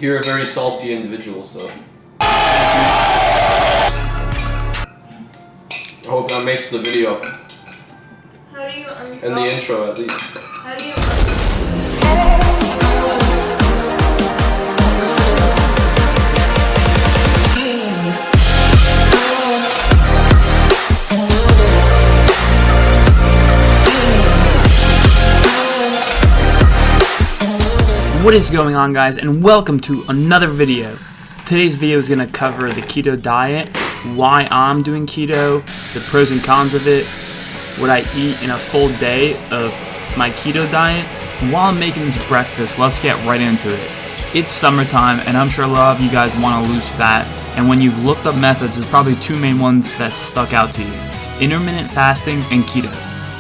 You're a very salty individual, so I hope that makes the video. How do you unsalt? And the intro, at least. How do you What is going on, guys, and welcome to another video. Today's video is going to cover the keto diet, why I'm doing keto, the pros and cons of it, what I eat in a full day of my keto diet. And while I'm making this breakfast, let's get right into it. It's summertime, and I'm sure a lot of you guys want to lose fat, and when you've looked up methods, there's probably two main ones that stuck out to you: intermittent fasting and keto.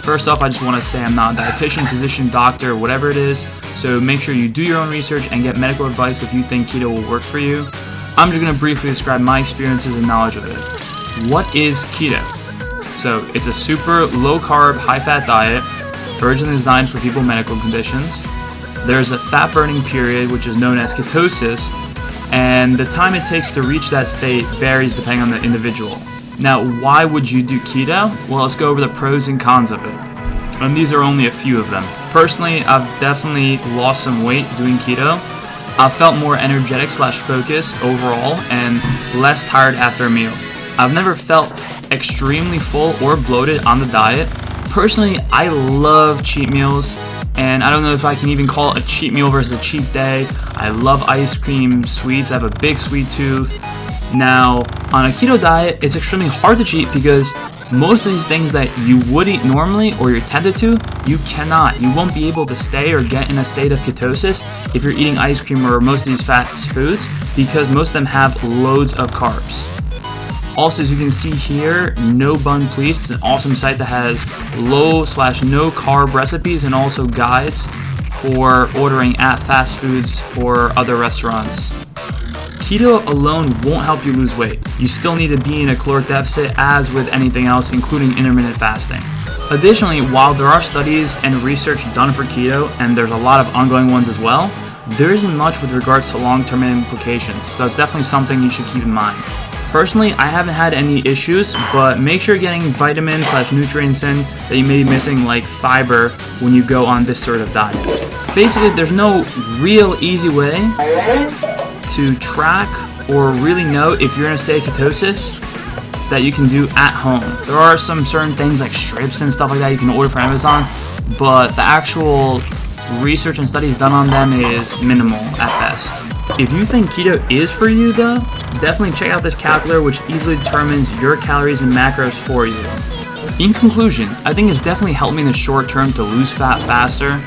First off, I just want to say I'm not a dietitian, physician, doctor, whatever it is. So make sure you do your own research and get medical advice if you think keto will work for you. I'm just going to briefly describe my experiences and knowledge of it. What is keto? So it's a super low carb, high fat diet, originally designed for people with medical conditions. There's a fat burning period, which is known as ketosis, and the time it takes to reach that state varies depending on the individual. Now, why would you do keto? Well, let's go over the pros and cons of it. And these are only a few of them. Personally, I've definitely lost some weight doing keto. I felt more energetic / focused overall and less tired after a meal. I've never felt extremely full or bloated on the diet. Personally, I love cheat meals, and I don't know if I can even call it a cheat meal versus a cheat day. I love ice cream, sweets. I have a big sweet tooth. Now, on a keto diet, it's extremely hard to cheat because most of these things that you would eat normally or you're tempted to, you cannot. You won't be able to stay or get in a state of ketosis if you're eating ice cream or most of these fast foods because most of them have loads of carbs. Also, as you can see here, No Bun Please. It's an awesome site that has low / no carb recipes and also guides for ordering at fast foods or other restaurants. Keto alone won't help you lose weight. You still need to be in a caloric deficit as with anything else, including intermittent fasting. Additionally, while there are studies and research done for keto, and there's a lot of ongoing ones as well, there isn't much with regards to long-term implications, so that's definitely something you should keep in mind. Personally, I haven't had any issues, but make sure you're getting vitamins / nutrients in that you may be missing, like fiber, when you go on this sort of diet. Basically, there's no real easy way to track or really know if you're in a state of ketosis that you can do at home. There are some certain things like strips and stuff like that you can order from Amazon, but the actual research and studies done on them is minimal at best. If you think keto is for you though, definitely check out this calculator which easily determines your calories and macros for you. In conclusion, I think it's definitely helped me in the short term to lose fat faster.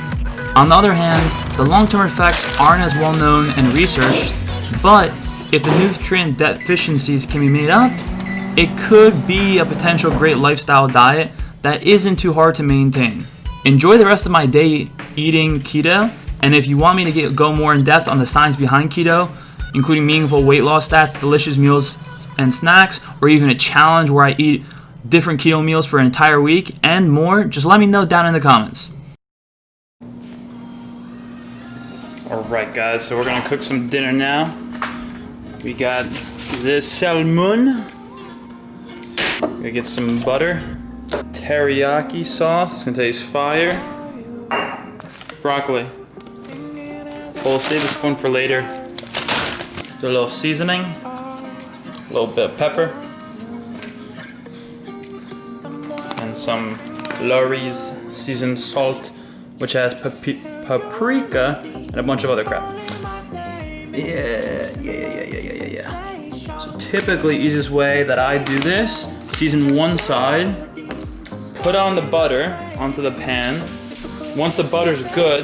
On the other hand, the long-term effects aren't as well known and researched, but if the nutrient deficiencies can be made up, it could be a potential great lifestyle diet that isn't too hard to maintain. Enjoy the rest of my day eating keto, and if you want me to go more in depth on the science behind keto, including meaningful weight loss stats, delicious meals and snacks, or even a challenge where I eat different keto meals for an entire week and more, just let me know down in the comments. Alright guys, so we're gonna cook some dinner now. We got this salmon. Gonna get some butter. Teriyaki sauce, it's gonna taste fire. Broccoli. We'll save this one for later. Do a little seasoning. A little bit of pepper. And some Lawry's seasoned salt, which has paprika and a bunch of other crap. Yeah. So typically, easiest way that I do this, season one side, put on the butter onto the pan. Once the butter's good,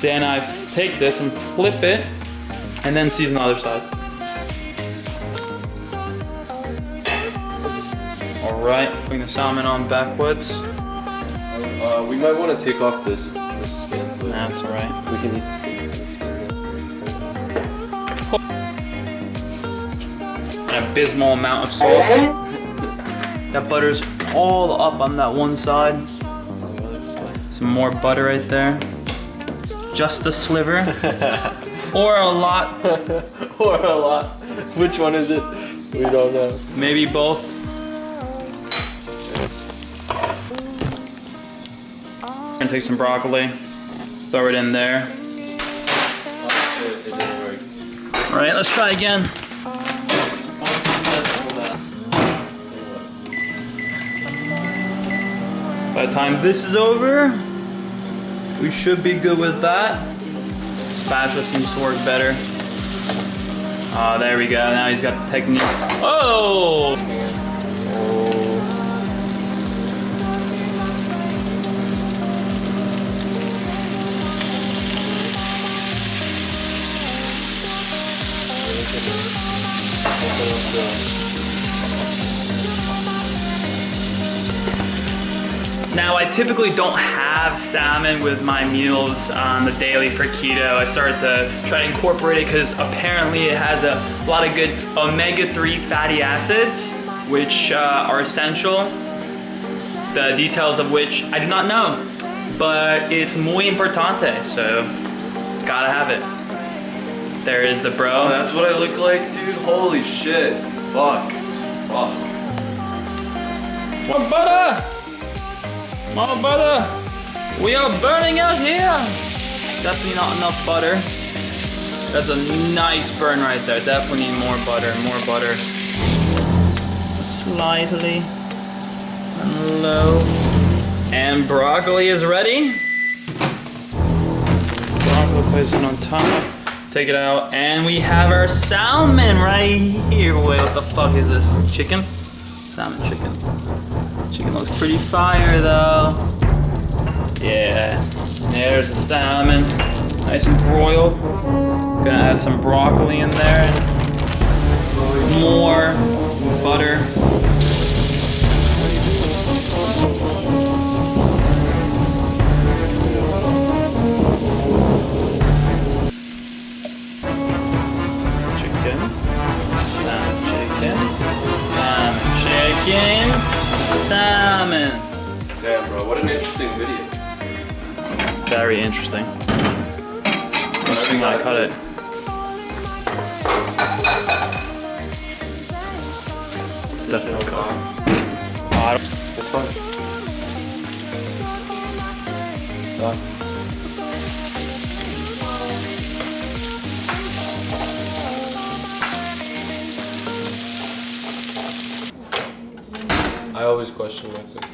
then I take this and flip it, and then season the other side. All right, putting the salmon on backwards. We might want to take off this skin. But That's all right. We can eat the skin. An abysmal amount of salt. That butter's all up on that one side. Some more butter right there. Just a sliver. Or a lot. Or a lot. Which one is it? We don't know. Maybe both. Gonna take some broccoli, throw it in there. It didn't work. All right, let's try again. By the time this is over, we should be good with that. Spatula seems to work better. Oh, there we go. Now he's got the technique. Oh! Now, I typically don't have salmon with my meals on the daily for keto. I started to try to incorporate it because apparently it has a lot of good omega-3 fatty acids, which are essential. The details of which I do not know, but it's muy importante, so gotta have it. There is the bro. Oh, that's what I look like, dude. Holy shit. Fuck. Fuck. More butter! More butter! We are burning out here! Definitely not enough butter. That's a nice burn right there. Definitely need more butter, more butter. Slightly. And low. And broccoli is ready. Broccoli, place it on top. Take it out, and we have our salmon right here. Wait, what the fuck is this? Chicken? Salmon chicken. Chicken looks pretty fire though. Yeah, there's the salmon. Nice and broiled. Gonna add some broccoli in there. More butter. Salmon. Damn, bro, what an interesting video. Very interesting. Interesting how I cut it. It's definitely cut. It's fine. Stop. I always question myself.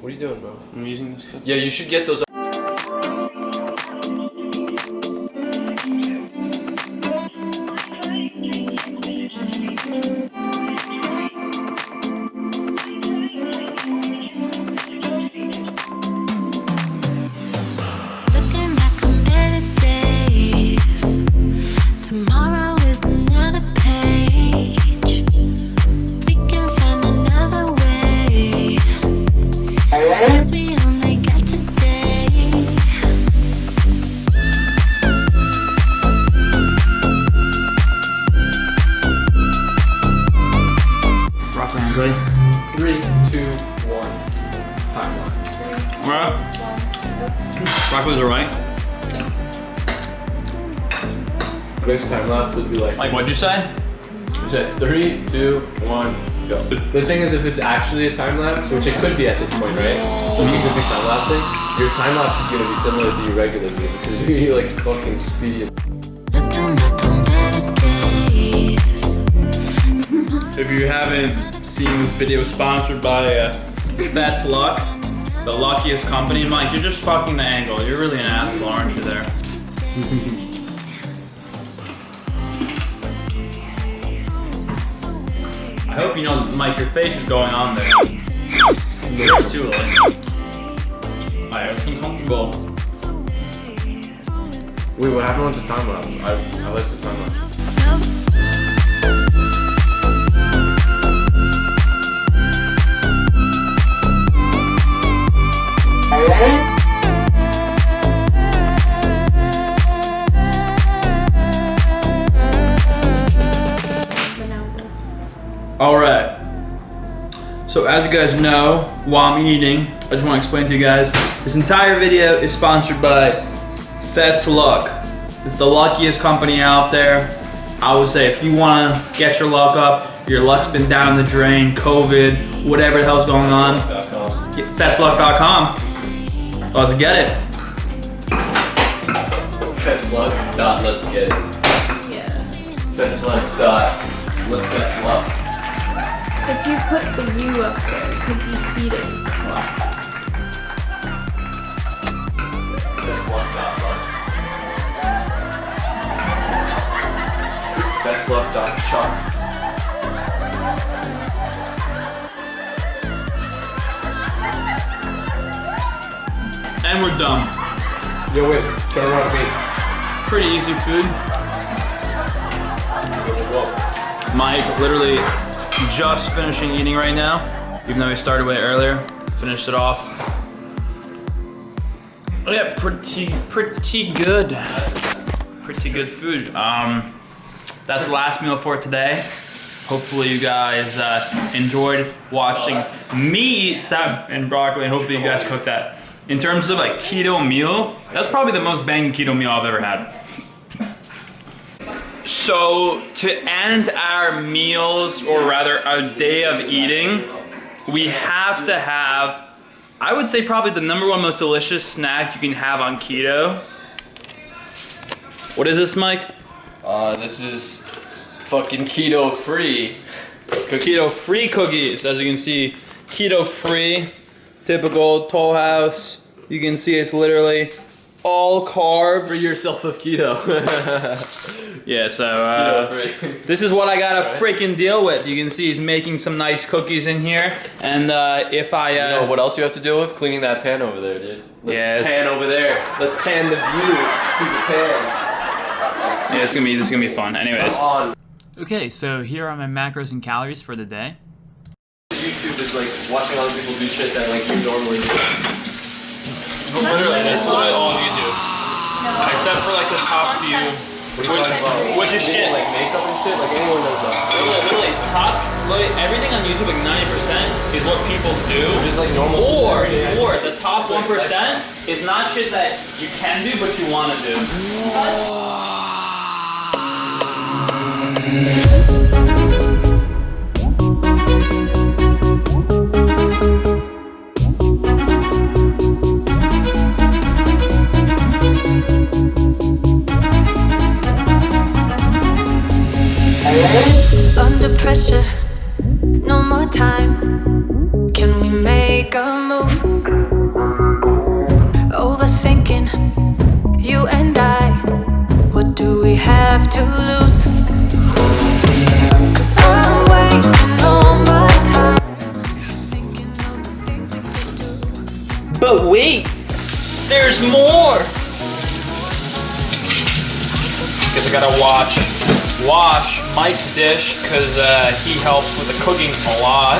What are you doing, bro? I'm using this stuff. Yeah, you should get those. Ready? 3, 2, 1. Timeline. Alright. Broccoli's alright. Next time lapse would be like. Like, what'd you say? You said 3, 2, 1, go. The thing is, if it's actually a time lapse, which it could be at this point, right? So if you can pick time lapsing, your time lapse is going to be similar to your regular video because you're gonna be like fucking speedy. If you haven't seen this video, sponsored by That's Luck, the luckiest company. Mike, you're just fucking the angle. You're really an asshole, aren't you there? I hope you know, Mike, your face is going on there. It's too late. Alright, everything's comfortable. Wait, what happened with the time lapse? I like the time lapse. Alright. So as you guys know, while I'm eating, I just want to explain to you guys, this entire video is sponsored by That's Luck. It's the luckiest company out there. I would say if you want to get your luck up, your luck's been down the drain, COVID, whatever the hell's going on, FetsLuck.com. Let's get it. FetsLuck. Let's get it. Yeah. FetsLuck. If you put the U up there, it could be fetus club. FetsLuck.shop. And we're done. Yo, wait, turn around me. Pretty easy food. Mike literally just finishing eating right now, even though he started way earlier. Finished it off. Oh yeah, pretty good. Pretty good food. That's the last meal for today. Hopefully you guys enjoyed watching me eat salmon and broccoli, and hopefully you guys cooked that. In terms of like keto meal, that's probably the most banging keto meal I've ever had. So to end our meals, or rather our day of eating, we have to have, I would say probably the #1 most delicious snack you can have on keto. What is this, Mike? This is fucking keto free. Keto free cookies, as you can see. Keto free, typical Toll House. You can see it's literally all carbs. Free yourself of keto. Yeah, so this is what I gotta freaking deal with. You can see he's making some nice cookies in here, and if I you know what else you have to deal with? Cleaning that pan over there, dude. Yes. Pan over there. Let's pan the view to the pan. Yeah, this is gonna be fun. Anyways. On. Okay, so here are my macros and calories for the day. YouTube is like watching other people do shit that like you normally do. Literally, that's literally all YouTube. Except for like the top few, which is shit. Like makeup and shit, like anyone does that. Literally, everything on YouTube, like 90% is what people do. Just like normal. Or the top 1% is not shit that you can do, but you want to do. Under pressure, no more time. Can we make a move? Overthinking, you and I. What do we have to lose? 'Cause I'm wasting all my time thinking of the things we could do. But wait, there's more. Guess I gotta wash Mike's dish because he helps with the cooking a lot.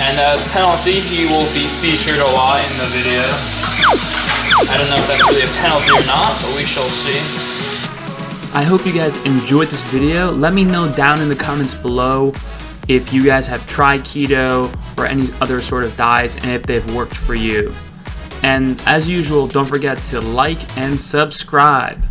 And as a penalty, he will be featured a lot in the video. I don't know if that's really a penalty or not, but we shall see. I hope you guys enjoyed this video. Let me know down in the comments below if you guys have tried keto or any other sort of diets and if they've worked for you. And as usual, don't forget to like and subscribe.